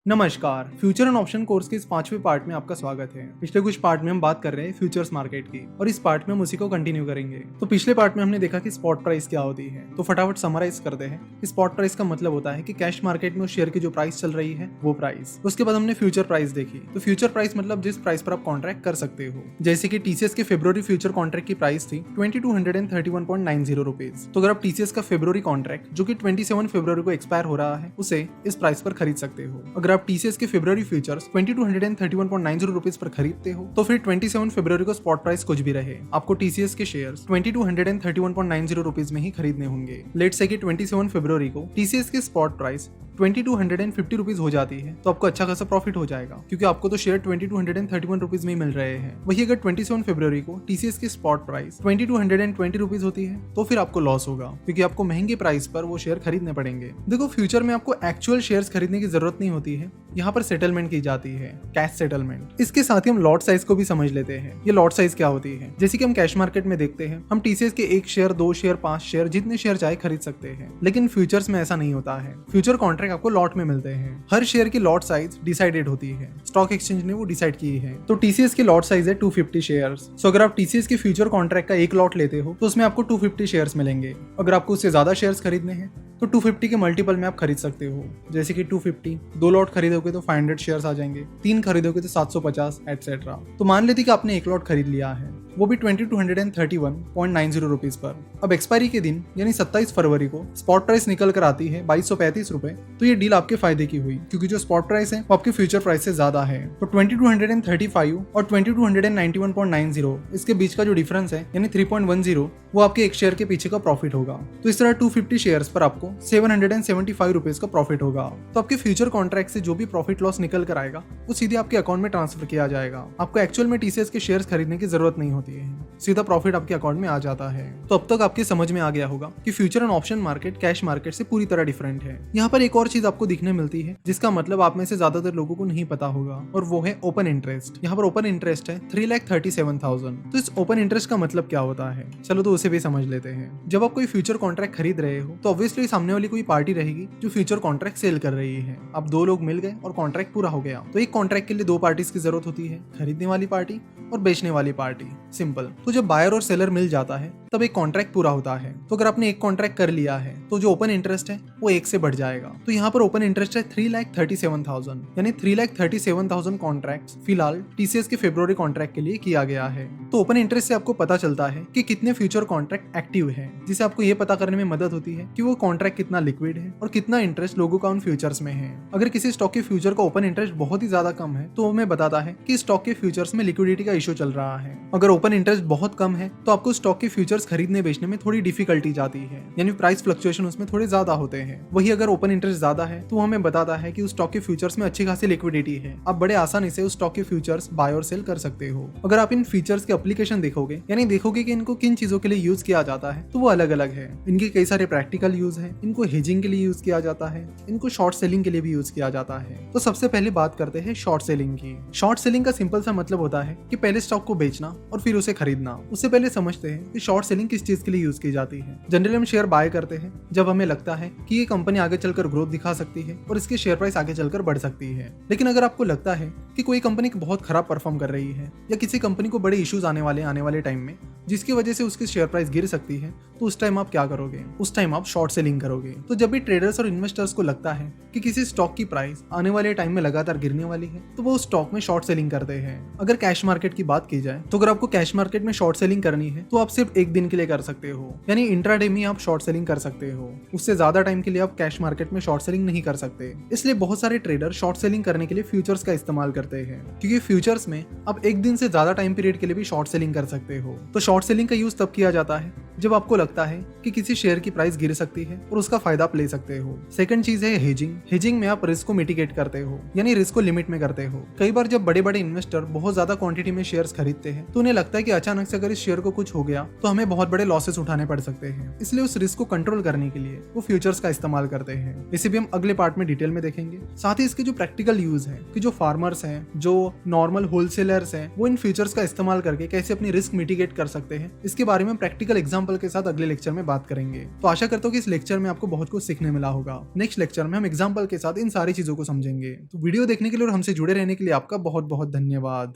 नमस्कार, future and option course के इस 5वें पार्ट में आपका स्वागत है। पिछले कुछ पार्ट में हम बात कर रहे हैं फ्यूचर्स मार्केट की और इस पार्ट में हम उसी को कंटिन्यू करेंगे। तो पिछले पार्ट में हमने देखा कि स्पॉट प्राइस क्या होती है, तो फटाफट समराइज करते हैं। स्पॉट प्राइस का मतलब होता है कि कैश मार्केट में उस शेयर की जो प्राइस चल रही है वो प्राइस। उसके बाद हमने फ्यूचर प्राइस देखी, तो फ्यूचर प्राइस मतलब जिस प्राइस पर आप कॉन्ट्रैक्ट कर सकते हो। जैसे कि टीसीएस के फरवरी फ्यूचर कॉन्ट्रैक्ट की प्राइस थी 2231.90 रुपीज। तो अगर आप टीसीएस का फरवरी कॉन्ट्रैक्ट जो कि 27 फरवरी को एक्सपायर हो रहा है उसे इस प्राइस पर खरीद सकते हो। अगर आप टीसीएस के फरवरी फ्यूचर्स 2231.90 रुपीज पर खरीदते हो तो फिर 27 फरवरी को स्पॉट प्राइस कुछ भी रहे, आपको टीसीएस के शेयर्स 2231.90 रुपीज में ही खरीदने होंगे। लेट्स से कि 27 फरवरी को टीसीएस के स्पॉट प्राइस 2250 रुपीज हो जाती है तो आपको अच्छा खासा प्रॉफिट हो जाएगा, क्योंकि आपको तो शेयर 2231 रुपीज में ही मिल रहे हैं। वही अगर 27 फरवरी को टीसीएस की स्पॉट प्राइस 2220 रुपीज होती है तो फिर आपको लॉस होगा, क्योंकि आपको महंगे प्राइस पर वो शेयर खरीदने पड़ेंगे। देखो, फ्यूचर में आपको एक्चुअल शेयर्स खरीदने की जरूरत नहीं होती है, यहाँ पर सेटलमेंट की जाती है, कैश सेटलमेंट। इसके साथ ही हम लॉट साइज को भी समझ लेते हैं। ये लॉट साइज क्या होती है? जैसे कि हम कैश मार्केट में देखते हैं, हम टीसीएस के 1 शेयर, 2 शेयर, 5 शेयर, जितने शेयर चाहे खरीद सकते हैं, लेकिन फ्यूचर्स में ऐसा नहीं होता है। फ्यूचर कॉन्ट्रैक्ट आपको लॉट में मिलते हैं। हर शेयर की लॉट साइज डिसाइडेड होती है, स्टॉक एक्सचेंज ने वो डिसाइड की है। तो टीसीएस की लॉट साइज है 250 शेयर्स। सो अगर आप टीसीएस के फ्यूचर कॉन्ट्रैक्ट का एक लॉट लेते हो तो उसमें आपको 250 शेयर्स मिलेंगे। अगर आपको उससे ज्यादा शेयर्स खरीदने हैं तो 250 के मल्टीपल में आप खरीद सकते हो। जैसे कि 250, 2 लॉट खरीदोगे तो 500 शेयर्स आ जाएंगे, 3 खरीदोगे तो 750 एटसेट्रा। तो मान लेते कि आपने एक लॉट खरीद लिया है, वो भी 2231.90 रुपीज पर। अब एक्सपायरी के दिन यानी 27 फरवरी को स्पॉट प्राइस निकल कर आती है 2235 रुपए। तो ये डील आपके फायदे की हुई, क्योंकि जो स्पॉट प्राइस है वो आपके फ्यूचर प्राइस से ज्यादा है। तो 2235 और 2291.90 इसके बीच का जो डिफरेंस है यानी 3.10, वो आपके एक शेयर के पीछे का प्रॉफिट होगा। तो इस तरह 250 शेयर्स पर आपको 775 रुपीज का प्रॉफिट होगा। तो आपके फ्यूचर कॉन्ट्रैक्ट से जो भी प्रॉफिट लॉस निकल कर आएगा वो सीधे आपके अकाउंट में ट्रांसफर किया जाएगा। आपको एक्चुअल में टीसीएस के शेयर्स खरीदने की जरूरत नहीं होती है, सीधा प्रॉफिट आपके अकाउंट में आ जाता है। तो अब तक आपके समझ में आ गया होगा कि future and option market cash market से पूरी तरह डिफरेंट है। यहाँ पर एक और चीज आपको दिखने मिलती है जिसका मतलब आप में से ज्यादातर लोगों को नहीं पता होगा, और वो है ओपन इंटरेस्ट। यहाँ पर ओपन इंटरेस्ट है 3,37,000। तो इस ओपन इंटरेस्ट का मतलब क्या होता है, चलो तो उसे भी समझ लेते हैं। जब आप कोई फ्यूचर कॉन्ट्रैक्ट खरीद रहे हो तो ऑब्वियसली सामने वाली कोई पार्टी रहेगी जो फ्यूचर कॉन्ट्रैक्ट सेल कर रही है। अब 2 लोग मिल गए और कॉन्ट्रैक्ट पूरा हो गया, तो एक कॉन्ट्रैक्ट के लिए 2 पार्टीज की जरूरत होती है, खरीदने वाली पार्टी और बेचने वाली पार्टी। सिंपल। तो जब बायर और सेलर मिल जाता है तब एक कॉन्ट्रैक्ट पूरा होता है। तो अगर आपने एक कॉन्ट्रैक्ट कर लिया है तो जो ओपन इंटरेस्ट है वो 1 से बढ़ जाएगा। तो यहाँ पर ओपन इंटरेस्ट है 3,37,000, यानी 3,37,000 कॉन्ट्रैक्ट फिलहाल टीसीएस के फरवरी कॉन्ट्रैक्ट के लिए किया गया है। तो ओपन इंटरेस्ट से आपको पता चलता है कि कितने फ्यूचर कॉन्ट्रैक्ट एक्टिव है, जिसे आपको ये पता करने में मदद होती है कि वो कॉन्ट्रैक्ट कितना लिक्विड है और कितना इंटरेस्ट लोगों का उन फ्यूचर्स में है। अगर किसी स्टॉक के फ्यूचर का ओपन इंटरेस्ट बहुत ही ज्यादा कम है तो वो हमें बताता है कि स्टॉक के फ्यूचर्स में लिक्विडिटी का इशू चल रहा है। अगर ओपन इंटरेस्ट बहुत कम है तो आपको स्टॉक के फ्यूचर्स खरीदने बेचने में थोड़ी डिफिकल्टी जाती है, यानी प्राइस फ्लक्चुएशन उसमें थोड़े ज्यादा होते हैं। वही अगर ओपन इंटरेस्ट ज्यादा है तो हमें बताता है कि उस स्टॉक के फ्यूचर्स में अच्छी खासी लिक्विडिटी है, आप बड़े आसानी से उस स्टॉक के फ्यूचर्स बाय और सेल कर सकते हो। अगर आप इन फीचर्स के एप्लीकेशन देखोगे, यानी देखोगे कि इनको किन चीजों के लिए यूज किया जाता है, तो वो अलग अलग है। इनके कई सारे प्रैक्टिकल यूज है, इनको हेजिंग के लिए यूज किया जाता है, इनको शॉर्ट सेलिंग के लिए भी यूज किया जाता है। तो सबसे पहले बात करते हैं शॉर्ट सेलिंग की। शॉर्ट सेलिंग का सिंपल सा मतलब होता है कि पहले स्टॉक को बेचना और फिर उसे खरीदना। उससे पहले समझते हैं कि शॉर्ट सेलिंग किस चीज के लिए यूज की जाती है। जनरली हम शेयर बाय करते हैं जब हमें लगता है कि ये कंपनी आगे चलकर ग्रोथ दिखा सकती है और इसके शेयर प्राइस आगे चलकर बढ़ सकती है। लेकिन अगर आपको लगता है कि कोई कंपनी बहुत खराब परफॉर्म कर रही है या किसी कंपनी को बड़े इश्यूज आने वाले टाइम में, जिसकी वजह से उसकी शेयर प्राइस गिर सकती है, तो उस टाइम आप क्या करोगे? उस टाइम आप शॉर्ट सेलिंग करोगे। तो जब भी ट्रेडर्स और इन्वेस्टर्स को लगता है कि किसी स्टॉक की प्राइस आने वाले टाइम में लगातार गिरने वाली है तो वो उस स्टॉक में शॉर्ट सेलिंग करते हैं। अगर कैश मार्केट की बात की जाए तो अगर आपको कैश मार्केट में शॉर्ट सेलिंग करनी है तो आप सिर्फ 1 दिन के लिए कर सकते हो, यानी इंट्राडे में आप शॉर्ट सेलिंग कर सकते हो। उससे ज्यादा टाइम के लिए आप कैश मार्केट में शॉर्ट सेलिंग नहीं कर सकते। इसलिए बहुत सारे ट्रेडर शॉर्ट सेलिंग करने के लिए फ्यूचर्स का इस्तेमाल करते हैं, क्योंकि फ्यूचर्स में आप 1 दिन से ज्यादा टाइम पीरियड के लिए भी शॉर्ट सेलिंग कर सकते हो। तो शॉर्ट सेलिंग का यूज तब किया जाता है जब आपको लगता है कि किसी शेयर की प्राइस गिर सकती है और उसका फायदा आप ले सकते हो। सेकंड चीज है हेजिंग। हेजिंग में आप रिस्क को मिटिगेट करते हो, यानी रिस्क को लिमिट में करते हो। कई बार जब बड़े बड़े इन्वेस्टर बहुत ज्यादा क्वांटिटी में शेयर्स खरीदते हैं तो उन्हें लगता है कि अचानक से अगर इस शेयर को कुछ हो गया तो हमें उन्हें बहुत बड़े लॉसेस उठाने पड़ सकते हैं। इसलिए उस रिस्क को कंट्रोल करने के लिए वो फ्यूचर्स का इस्तेमाल करते हैं। इसे भी हम अगले पार्ट में डिटेल में देखेंगे। साथ ही इसके जो प्रैक्टिकल यूज है कि जो फार्मर्स हैं, जो नॉर्मल होलसेलर्स हैं, वो इन फ्यूचर्स का इस्तेमाल करके कैसे अपनी रिस्क मिटिगेट कर सकते हैं, इसके बारे में प्रैक्टिकल एग्जांपल के साथ अगले लेक्चर में बात करेंगे। तो आशा करता हूँ कि इस लेक्चर में आपको बहुत कुछ सीखने मिला होगा। नेक्स्ट लेक्चर में हम एग्जांपल के साथ इन सारी चीजों को समझेंगे। तो वीडियो देखने के लिए और हमसे जुड़े रहने के लिए आपका बहुत बहुत धन्यवाद।